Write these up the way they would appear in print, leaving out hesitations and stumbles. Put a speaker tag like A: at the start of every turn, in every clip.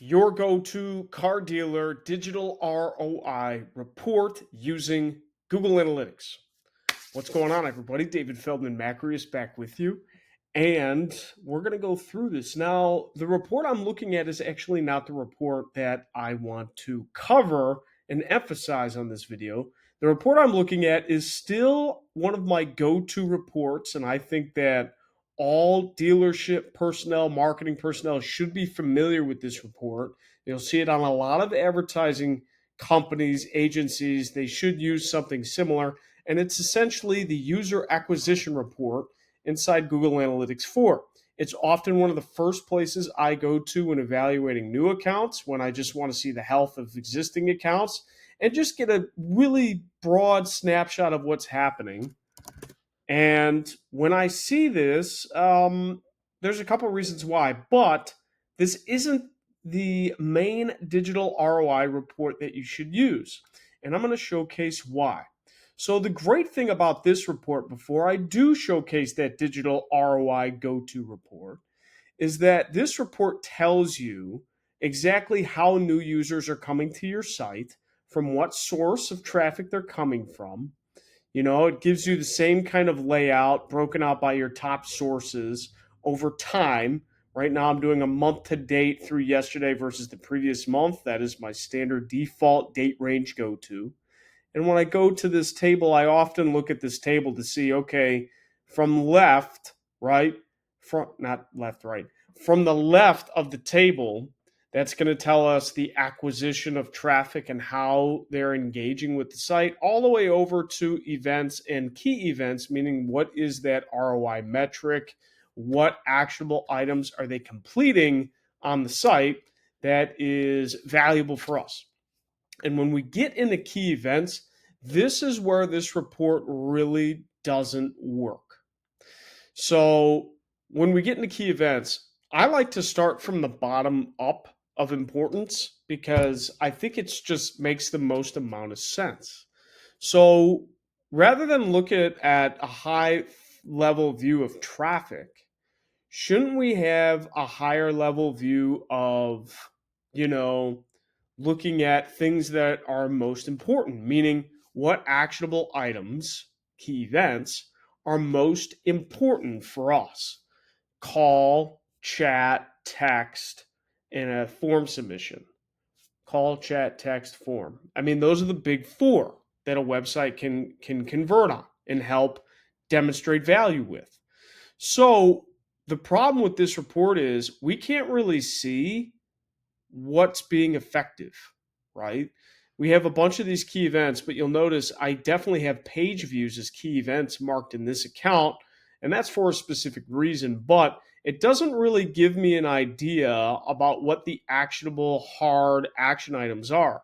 A: Your go-to car dealer digital ROI report using Google Analytics. What's going on, everybody? David Feldman-Makrias back with you. And we're going to go through this. Now, the report I'm looking at is actually not the report that I want to cover and emphasize on this video. The report I'm looking at is still one of my go-to reports, and I think that all dealership personnel, marketing personnel should be familiar with this report. You'll see it on a lot of advertising companies, agencies. They should use something similar, and it's essentially the user acquisition report inside Google Analytics 4. It's often one of the first places I go to when evaluating new accounts, when I just want to see the health of existing accounts and just get a really broad snapshot of what's happening. And when I see this, there's a couple of reasons why, but this isn't the main digital ROI report that you should use. And I'm going to showcase why. So, the great thing about this report, before I do showcase that digital ROI go to report, is that this report tells you exactly how new users are coming to your site, from what source of traffic they're coming from. It gives you the same kind of layout broken out by your top sources over time. Right now, I'm doing a month to date through yesterday versus the previous month. That is my standard default date range go to. And when I go to this table, I often look at this table to see, okay, from left, right, from not left, right, from the left of the table, that's going to tell us the acquisition of traffic and how they're engaging with the site, all the way over to events and key events, meaning what is that ROI metric? What actionable items are they completing on the site that is valuable for us? And when we get into key events, this is where this report really doesn't work. So when we get into key events, I like to start from the bottom up of importance because I think it just makes the most amount of sense. So rather than look at a high level view of traffic, shouldn't we have a higher level view of, you know, looking at things that are most important, meaning what actionable items, key events, are most important for us? Call, chat, text, and a form submission. Call, chat, text, form. I mean, those are the big four that a website can convert on and help demonstrate value with. So the problem with this report is we can't really see what's being effective, right? We have a bunch of these key events, but you'll notice I definitely have page views as key events marked in this account, and that's for a specific reason, but it doesn't really give me an idea about what the actionable hard action items are.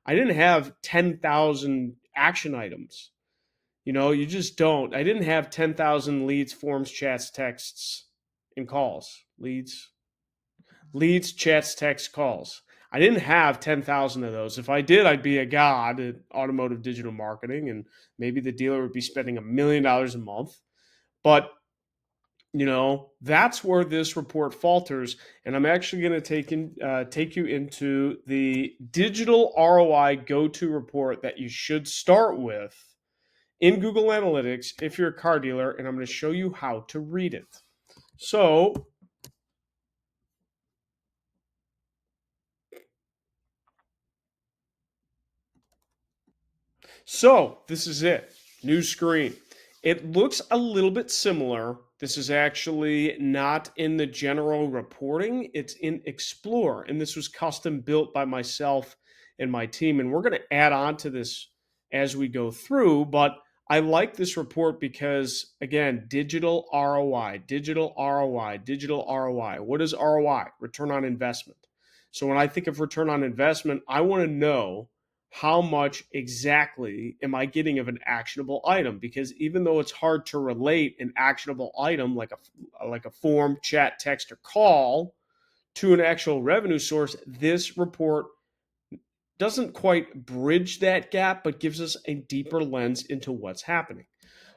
A: I didn't have 10,000 action items. You just don't. I didn't have 10,000 leads, forms, chats, texts, and calls. Leads, chats, texts, calls. I didn't have 10,000 of those. If I did, I'd be a god at automotive digital marketing, and maybe the dealer would be spending $1 million a month. But, that's where this report falters. And I'm actually going to take you into the digital ROI go-to report that you should start with in Google Analytics if you're a car dealer, and I'm going to show you how to read it. So this is it. New screen. It looks a little bit similar. This is actually not in the general reporting. It's in Explore. And this was custom built by myself and my team. And we're going to add on to this as we go through. But I like this report because, again, digital ROI, digital ROI, digital ROI. What is ROI? Return on investment. So when I think of return on investment, I want to know how much exactly am I getting of an actionable item? Because even though it's hard to relate an actionable item like a form, chat, text, or call to an actual revenue source, this report doesn't quite bridge that gap, but gives us a deeper lens into what's happening.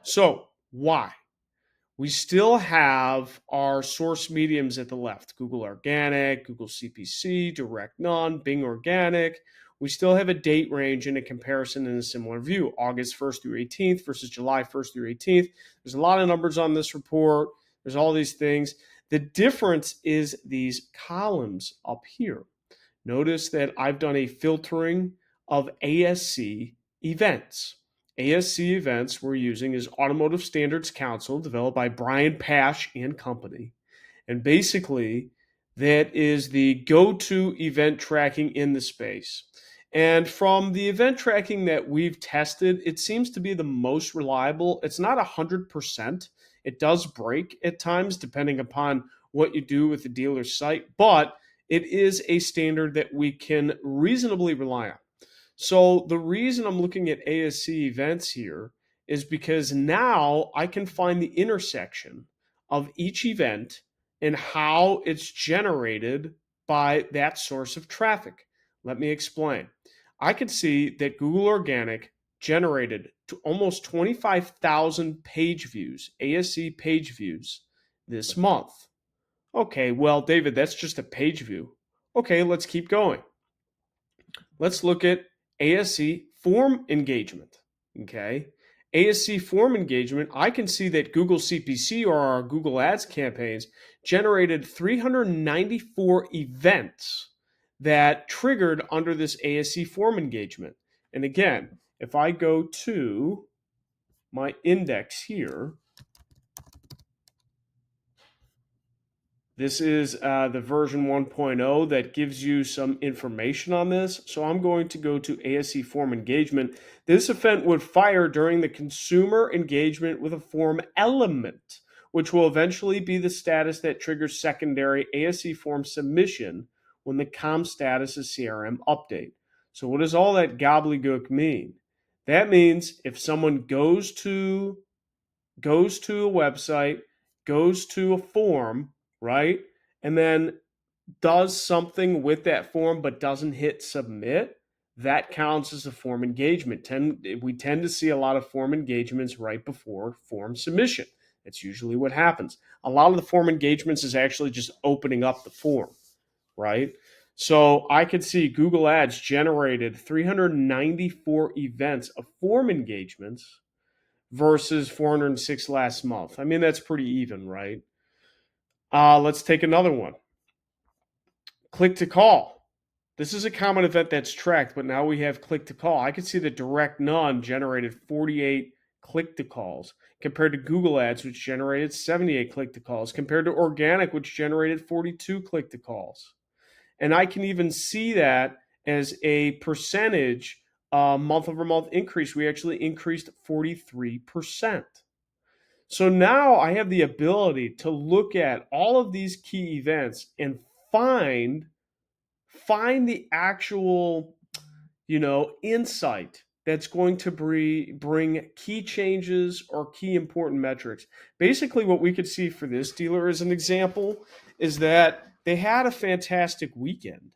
A: So why? we still have our source mediums at the left: Google Organic, Google CPC, Direct None, Bing Organic. We still have a date range and a comparison in a similar view: August 1st through 18th versus July 1st through 18th. There's a lot of numbers on this report. There's all these things. The difference is these columns up here. Notice that I've done a filtering of ASC events. ASC events we're using is Automotive Standards Council, developed by Brian Pash and company. And basically, that is the go-to event tracking in the space. And from the event tracking that we've tested, it seems to be the most reliable. It's not 100%. It does break at times, depending upon what you do with the dealer's site, but it is a standard that we can reasonably rely on. So the reason I'm looking at ASC events here is because now I can find the intersection of each event and how it's generated by that source of traffic. Let me explain. I could see that Google Organic generated almost 25,000 page views, ASC page views, this month. Okay, well, David, that's just a page view. Okay, let's keep going. Let's look at ASC form engagement. Okay, ASC form engagement, I can see that Google CPC, or our Google Ads campaigns, generated 394 events that triggered under this ASC form engagement. And again, if I go to my index here, this is the version 1.0 that gives you some information on this. So I'm going to go to ASC form engagement. This event would fire during the consumer engagement with a form element, which will eventually be the status that triggers secondary ASC form submission when the com status is CRM update. So what does all that gobbledygook mean? That means if someone goes to a website, goes to a form, right? And then does something with that form but doesn't hit submit, that counts as a form engagement. We tend to see a lot of form engagements right before form submission. That's usually what happens. A lot of the form engagements is actually just opening up the form, right? So I could see Google Ads generated 394 events of form engagements versus 406 last month. I mean, that's pretty even, right? Let's take another one. Click to call. This is a common event that's tracked, but now we have click to call. I can see that Direct None generated 48 click to calls compared to Google Ads, which generated 78 click to calls, compared to Organic, which generated 42 click to calls. And I can even see that as a percentage month over month increase. We actually increased 43%. So now I have the ability to look at all of these key events and find the actual, insight that's going to bring key changes or key important metrics. Basically, what we could see for this dealer as an example is that they had a fantastic weekend.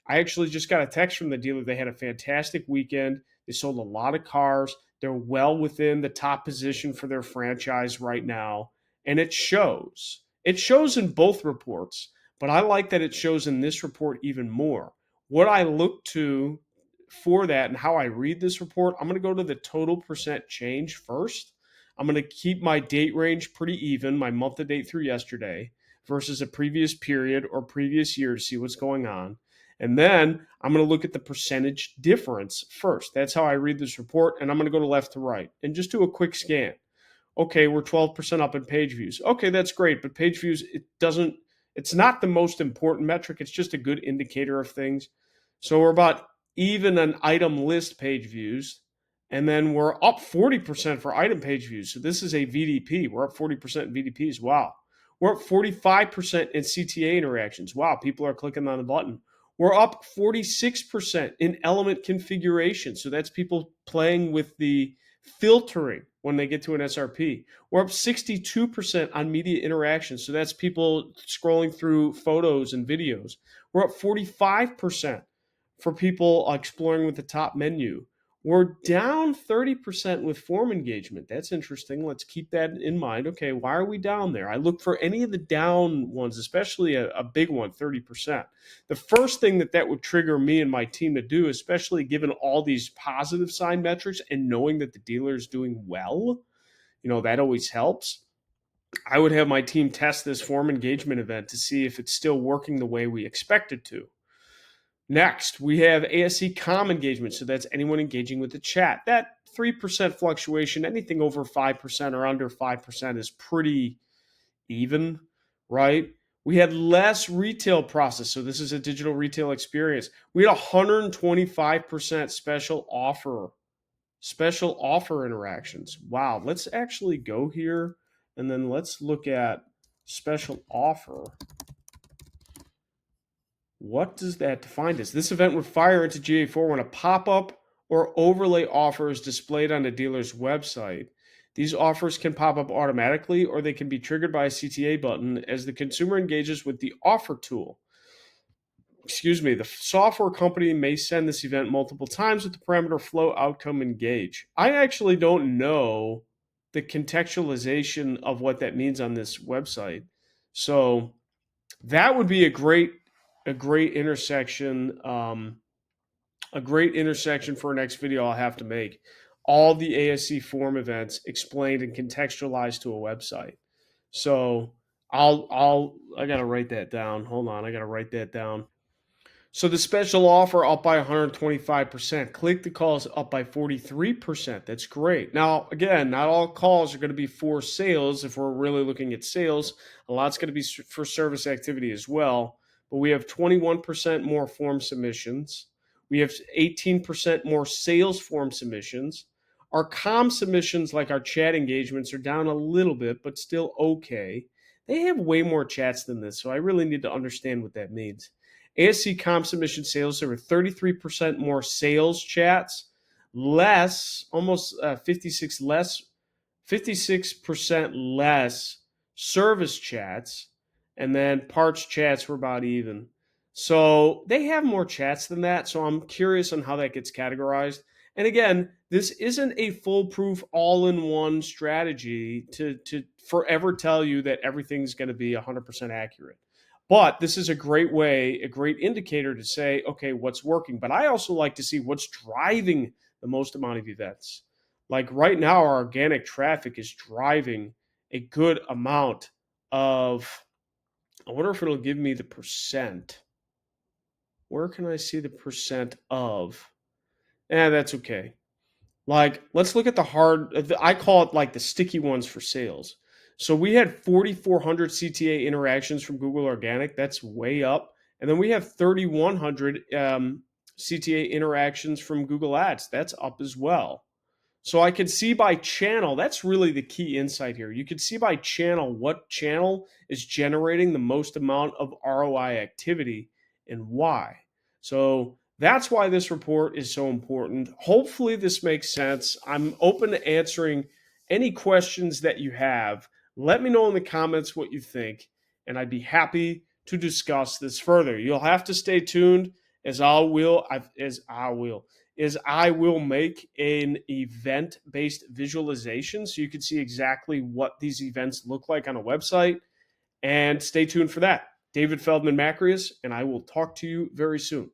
A: I actually just got a text from the dealer. They had a fantastic weekend. They sold a lot of cars. They're well within the top position for their franchise right now. And it shows. It shows in both reports, but I like that it shows in this report even more. What I look to for that and how I read this report, I'm going to go to the total percent change first. I'm going to keep my date range pretty even, my month to date through yesterday, versus a previous period or previous year to see what's going on. And then I'm going to look at the percentage difference first. That's how I read this report. And I'm going to go to left to right and just do a quick scan. Okay, we're 12% up in page views. Okay, that's great. But page views, it's not the most important metric. It's just a good indicator of things. So we're about even on item list page views. And then we're up 40% for item page views. So this is a VDP. We're up 40% in VDPs. Wow. We're up 45% in CTA interactions. Wow, people are clicking on the button. We're up 46% in element configuration. So that's people playing with the filtering when they get to an SRP. We're up 62% on media interactions. So that's people scrolling through photos and videos. We're up 45% for people exploring with the top menu. We're down 30% with form engagement. That's interesting. Let's keep that in mind. Okay, why are we down there? I look for any of the down ones, especially a big one, 30%. The first thing that would trigger me and my team to do, especially given all these positive sign metrics and knowing that the dealer is doing well, that always helps. I would have my team test this form engagement event to see if it's still working the way we expect it to. Next, we have ASC com engagement. So that's anyone engaging with the chat. That 3% fluctuation, anything over 5% or under 5% is pretty even, right? We had less retail process. So this is a digital retail experience. We had 125% special offer interactions. Wow. Let's actually go here and then let's look at special offer. What does that define as? This event would fire into GA4 when a pop-up or overlay offer is displayed on the dealer's website. These offers can pop up automatically or they can be triggered by a CTA button as the consumer engages with the offer tool. The software company may send this event multiple times with the parameter flow outcome engage. I actually don't know the contextualization of what that means on this website. So that would be a great intersection, a great intersection for our next video I'll have to make. All the ASC form events explained and contextualized to a website. So I gotta write that down. Hold on, I gotta write that down. So the special offer up by 125%. Click to calls up by 43%. That's great. Now, again, not all calls are going to be for sales. If we're really looking at sales, a lot's going to be for service activity as well. But we have 21% more form submissions. We have 18% more sales form submissions. Our comm submissions, like our chat engagements, are down a little bit, but still okay. They have way more chats than this, so I really need to understand what that means. ASC comp submission sales, there were 33% more sales chats, almost 56% less service chats, and then parts chats were about even. So they have more chats than that. So I'm curious on how that gets categorized. And again, this isn't a foolproof all-in-one strategy to forever tell you that everything's going to be 100% accurate. But this is a great indicator to say, okay, what's working. But I also like to see what's driving the most amount of events. Like right now, our organic traffic is driving a good amount of, I wonder if it'll give me the percent. Where can I see the percent of? That's okay. Like, let's look at I call it like the sticky ones for sales. So we had 4,400 CTA interactions from Google Organic. That's way up. And then we have 3,100 CTA interactions from Google Ads. That's up as well. So I can see by channel, that's really the key insight here. You can see by channel what channel is generating the most amount of ROI activity and why. So that's why this report is so important. Hopefully this makes sense. I'm open to answering any questions that you have. Let me know in the comments what you think, and I'd be happy to discuss this further. You'll have to stay tuned as I will make an event-based visualization so you can see exactly what these events look like on a website. And stay tuned for that. David Feldman-Makrias, and I will talk to you very soon.